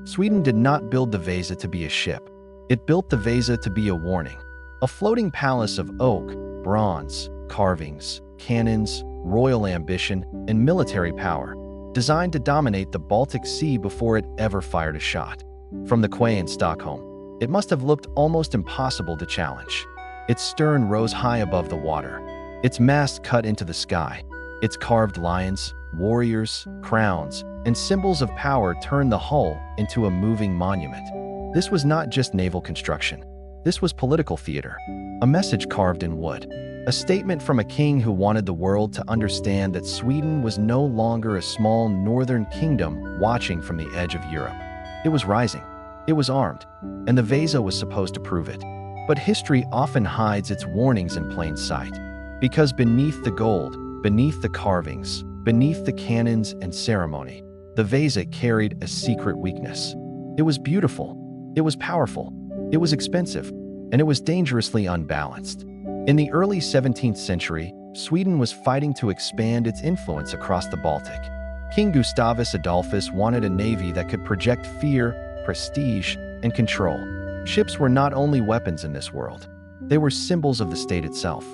Sweden did not build the Vasa to be a ship. It built the Vasa to be a warning. A floating palace of oak, bronze, carvings, cannons, royal ambition, and military power, designed to dominate the Baltic Sea before it ever fired a shot. From the quay in Stockholm, it must have looked almost impossible to challenge. Its stern rose high above the water. Its mast cut into the sky. Its carved lions, warriors, crowns, and symbols of power turned the hull into a moving monument. This was not just naval construction. This was political theater. A message carved in wood. A statement from a king who wanted the world to understand that Sweden was no longer a small northern kingdom watching from the edge of Europe. It was rising. It was armed. And the Vasa was supposed to prove it. But history often hides its warnings in plain sight. Because beneath the gold, beneath the carvings, beneath the cannons and ceremony, the Vasa carried a secret weakness. It was beautiful. It was powerful. It was expensive. And it was dangerously unbalanced. In the early 17th century, Sweden was fighting to expand its influence across the Baltic. King Gustavus Adolphus wanted a navy that could project fear, prestige, and control. Ships were not only weapons in this world. They were symbols of the state itself.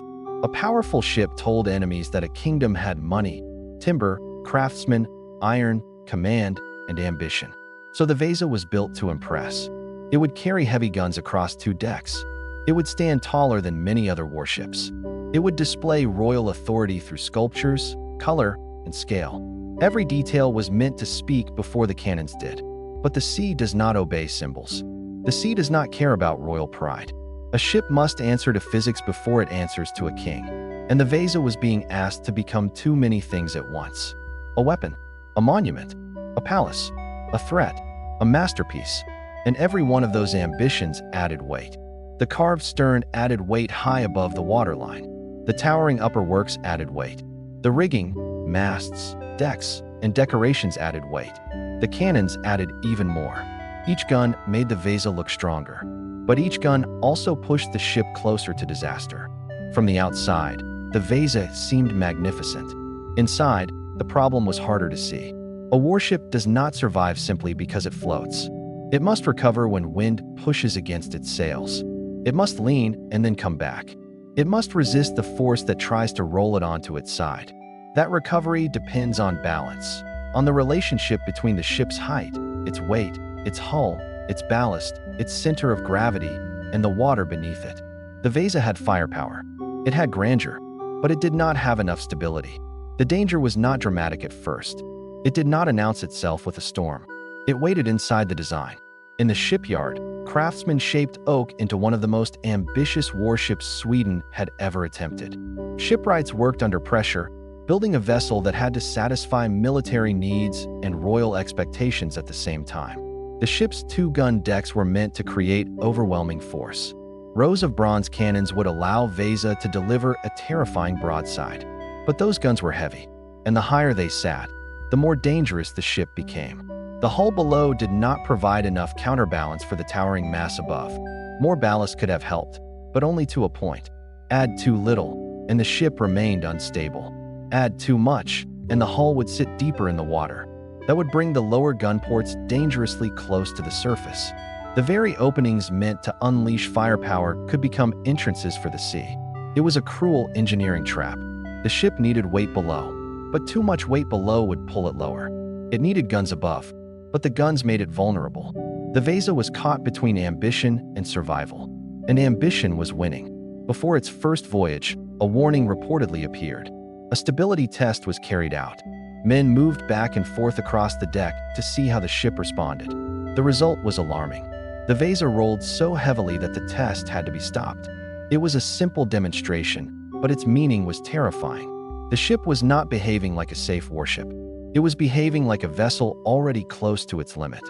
A powerful ship told enemies that a kingdom had money, timber, craftsmen, iron, command, and ambition. So the Vasa was built to impress. It would carry heavy guns across 2 decks. It would stand taller than many other warships. It would display royal authority through sculptures, color, and scale. Every detail was meant to speak before the cannons did. But the sea does not obey symbols. The sea does not care about royal pride. A ship must answer to physics before it answers to a king. And the Vasa was being asked to become too many things at once. A weapon, a monument, a palace, a threat, a masterpiece. And every one of those ambitions added weight. The carved stern added weight high above the waterline. The towering upper works added weight. The rigging, masts, decks, and decorations added weight. The cannons added even more. Each gun made the Vasa look stronger. But each gun also pushed the ship closer to disaster. From the outside, the Vasa seemed magnificent. Inside, the problem was harder to see. A warship does not survive simply because it floats. It must recover when wind pushes against its sails. It must lean and then come back. It must resist the force that tries to roll it onto its side. That recovery depends on balance, on the relationship between the ship's height, its weight, its hull, its ballast, its center of gravity, and the water beneath it. The Vasa had firepower. It had grandeur, but it did not have enough stability. The danger was not dramatic at first. It did not announce itself with a storm. It waited inside the design. In the shipyard, craftsmen shaped oak into one of the most ambitious warships Sweden had ever attempted. Shipwrights worked under pressure, building a vessel that had to satisfy military needs and royal expectations at the same time. The ship's 2-gun decks were meant to create overwhelming force. Rows of bronze cannons would allow Vasa to deliver a terrifying broadside. But those guns were heavy, and the higher they sat, the more dangerous the ship became. The hull below did not provide enough counterbalance for the towering mass above. More ballast could have helped, but only to a point. Add too little, and the ship remained unstable. Add too much, and the hull would sit deeper in the water. That would bring the lower gunports dangerously close to the surface. The very openings meant to unleash firepower could become entrances for the sea. It was a cruel engineering trap. The ship needed weight below, but too much weight below would pull it lower. It needed guns above, but the guns made it vulnerable. The Vasa was caught between ambition and survival. And ambition was winning. Before its first voyage, a warning reportedly appeared. A stability test was carried out. Men moved back and forth across the deck to see how the ship responded. The result was alarming. The Vasa rolled so heavily that the test had to be stopped. It was a simple demonstration, but its meaning was terrifying. The ship was not behaving like a safe warship. It was behaving like a vessel already close to its limit.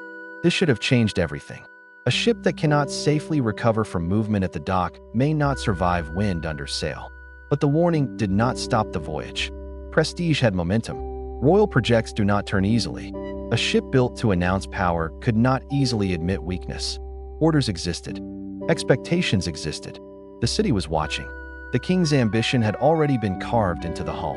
This should have changed everything. A ship that cannot safely recover from movement at the dock may not survive wind under sail. But the warning did not stop the voyage. Prestige had momentum. Royal projects do not turn easily. A ship built to announce power could not easily admit weakness. Orders existed. Expectations existed. The city was watching. The king's ambition had already been carved into the hull.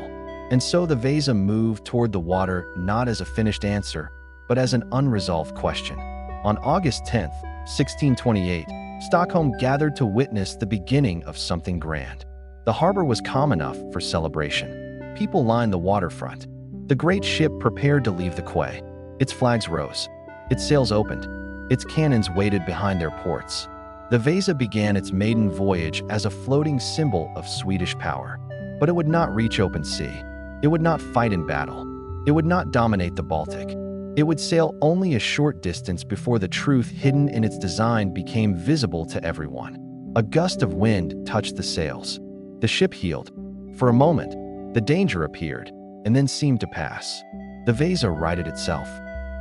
And so the Vasa moved toward the water not as a finished answer, but as an unresolved question. On August 10th, 1628, Stockholm gathered to witness the beginning of something grand. The harbor was calm enough for celebration. People lined the waterfront. The great ship prepared to leave the quay. Its flags rose. Its sails opened. Its cannons waited behind their ports. The Vasa began its maiden voyage as a floating symbol of Swedish power. But it would not reach open sea. It would not fight in battle. It would not dominate the Baltic. It would sail only a short distance before the truth hidden in its design became visible to everyone. A gust of wind touched the sails. The ship heeled. For a moment, the danger appeared, and then seemed to pass. The Vasa righted itself.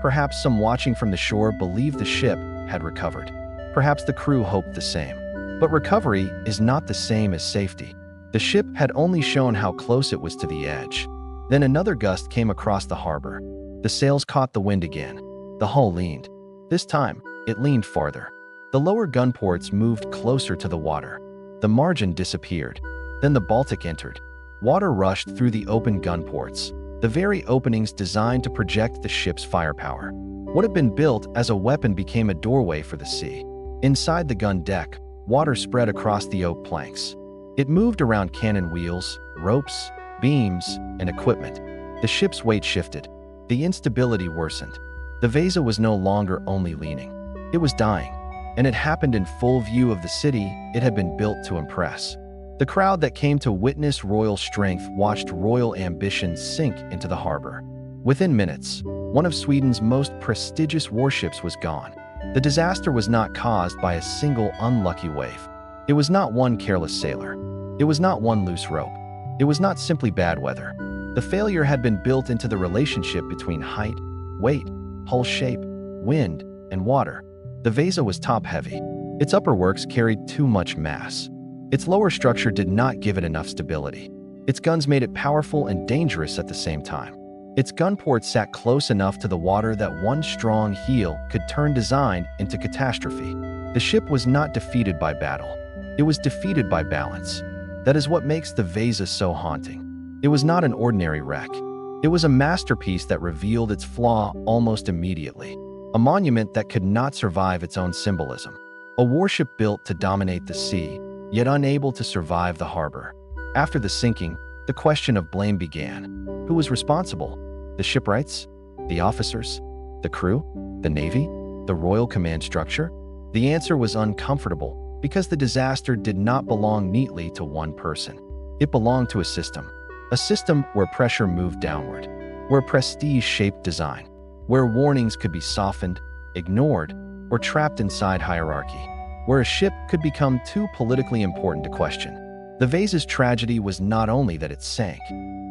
Perhaps some watching from the shore believed the ship had recovered. Perhaps the crew hoped the same. But recovery is not the same as safety. The ship had only shown how close it was to the edge. Then another gust came across the harbor. The sails caught the wind again. The hull leaned. This time, it leaned farther. The lower gunports moved closer to the water. The margin disappeared. Then the Baltic entered. Water rushed through the open gunports, the very openings designed to project the ship's firepower. What had been built as a weapon became a doorway for the sea. Inside the gun deck, water spread across the oak planks. It moved around cannon wheels, ropes, beams, and equipment. The ship's weight shifted. The instability worsened. The Vasa was no longer only leaning. It was dying, and it happened in full view of the city it had been built to impress. The crowd that came to witness royal strength watched royal ambition sink into the harbor. Within minutes, one of Sweden's most prestigious warships was gone. The disaster was not caused by a single unlucky wave. It was not one careless sailor. It was not one loose rope. It was not simply bad weather. The failure had been built into the relationship between height, weight, hull shape, wind, and water. The Vasa was top-heavy. Its upper works carried too much mass. Its lower structure did not give it enough stability. Its guns made it powerful and dangerous at the same time. Its gunports sat close enough to the water that one strong heel could turn design into catastrophe. The ship was not defeated by battle. It was defeated by balance. That is what makes the Vasa so haunting. It was not an ordinary wreck. It was a masterpiece that revealed its flaw almost immediately. A monument that could not survive its own symbolism. A warship built to dominate the sea, yet unable to survive the harbor. After the sinking, the question of blame began. Who was responsible? The shipwrights? The officers? The crew? The navy? The royal command structure? The answer was uncomfortable because the disaster did not belong neatly to one person. It belonged to a system where pressure moved downward, where prestige shaped design, where warnings could be softened, ignored, or trapped inside hierarchy, where a ship could become too politically important to question. The Vasa's tragedy was not only that it sank,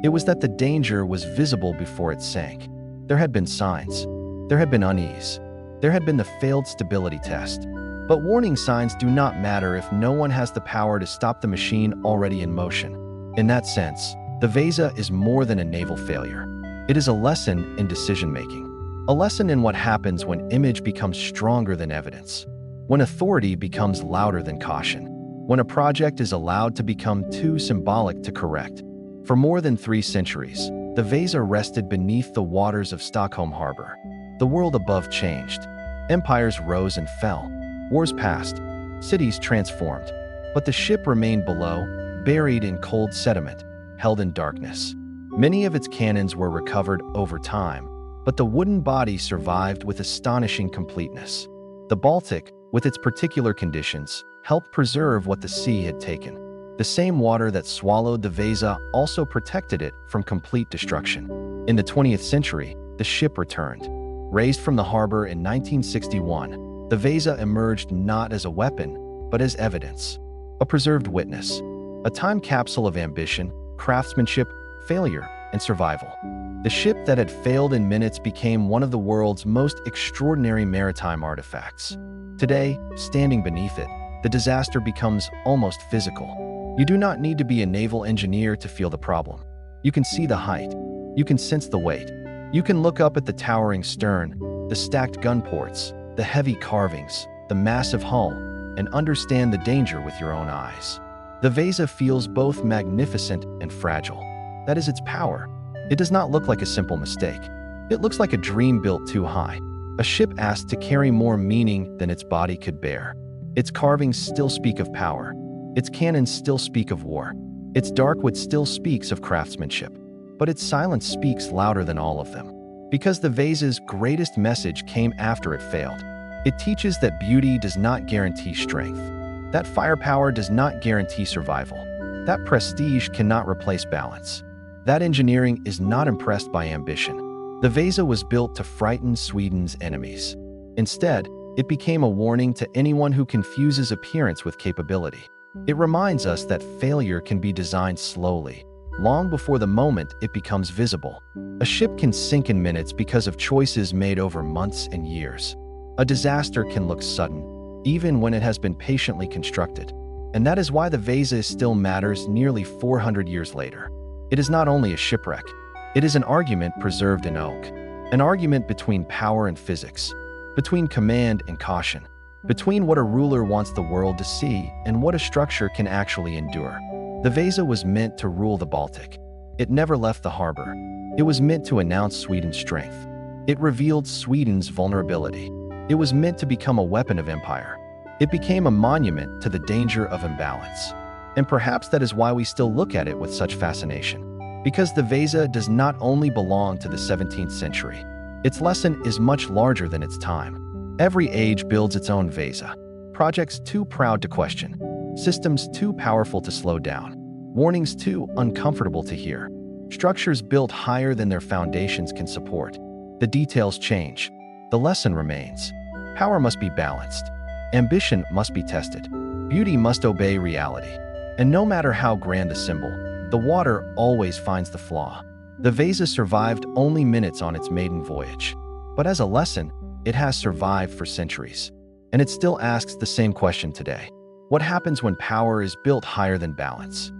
it was that the danger was visible before it sank. There had been signs. There had been unease. There had been the failed stability test. But warning signs do not matter if no one has the power to stop the machine already in motion. In that sense, the Vasa is more than a naval failure. It is a lesson in decision-making. A lesson in what happens when image becomes stronger than evidence. When authority becomes louder than caution. When a project is allowed to become too symbolic to correct. For more than 3 centuries, the Vasa rested beneath the waters of Stockholm harbor. The world above changed. Empires rose and fell. Wars passed. Cities transformed. But the ship remained below, buried in cold sediment, held in darkness. Many of its cannons were recovered over time, but the wooden body survived with astonishing completeness. The Baltic, with its particular conditions, helped preserve what the sea had taken. The same water that swallowed the Vasa also protected it from complete destruction. In the 20th century, the ship returned. Raised from the harbor in 1961, the Vasa emerged not as a weapon, but as evidence. A preserved witness. A time capsule of ambition, craftsmanship, failure, and survival. The ship that had failed in minutes became one of the world's most extraordinary maritime artifacts. Today, standing beneath it, the disaster becomes almost physical. You do not need to be a naval engineer to feel the problem. You can see the height. You can sense the weight. You can look up at the towering stern, the stacked gunports, the heavy carvings, the massive hull, and understand the danger with your own eyes. The Vasa feels both magnificent and fragile. That is its power. It does not look like a simple mistake. It looks like a dream built too high, A ship asked to carry more meaning than its body could bear. Its carvings still speak of power. Its cannons still speak of war. Its dark wood still speaks of craftsmanship. But its silence speaks louder than all of them. Because the Vasa's greatest message came after it failed. It teaches that beauty does not guarantee strength. That firepower does not guarantee survival. That prestige cannot replace balance. That engineering is not impressed by ambition. The Vasa was built to frighten Sweden's enemies. Instead, it became a warning to anyone who confuses appearance with capability. It reminds us that failure can be designed slowly, long before the moment it becomes visible. A ship can sink in minutes because of choices made over months and years. A disaster can look sudden, even when it has been patiently constructed. And that is why the Vasa still matters nearly 400 years later. It is not only a shipwreck, it is an argument preserved in oak. An argument between power and physics, between command and caution, between what a ruler wants the world to see and what a structure can actually endure. The Vasa was meant to rule the Baltic. It never left the harbor. It was meant to announce Sweden's strength. It revealed Sweden's vulnerability. It was meant to become a weapon of empire. It became a monument to the danger of imbalance. And perhaps that is why we still look at it with such fascination. Because the Vasa does not only belong to the 17th century. Its lesson is much larger than its time. Every age builds its own Vasa. Projects too proud to question. Systems too powerful to slow down. Warnings too uncomfortable to hear. Structures built higher than their foundations can support. The details change. The lesson remains. Power must be balanced. Ambition must be tested. Beauty must obey reality. And no matter how grand the symbol, the water always finds the flaw. The Vasa survived only minutes on its maiden voyage. But as a lesson, it has survived for centuries. And it still asks the same question today. What happens when power is built higher than balance?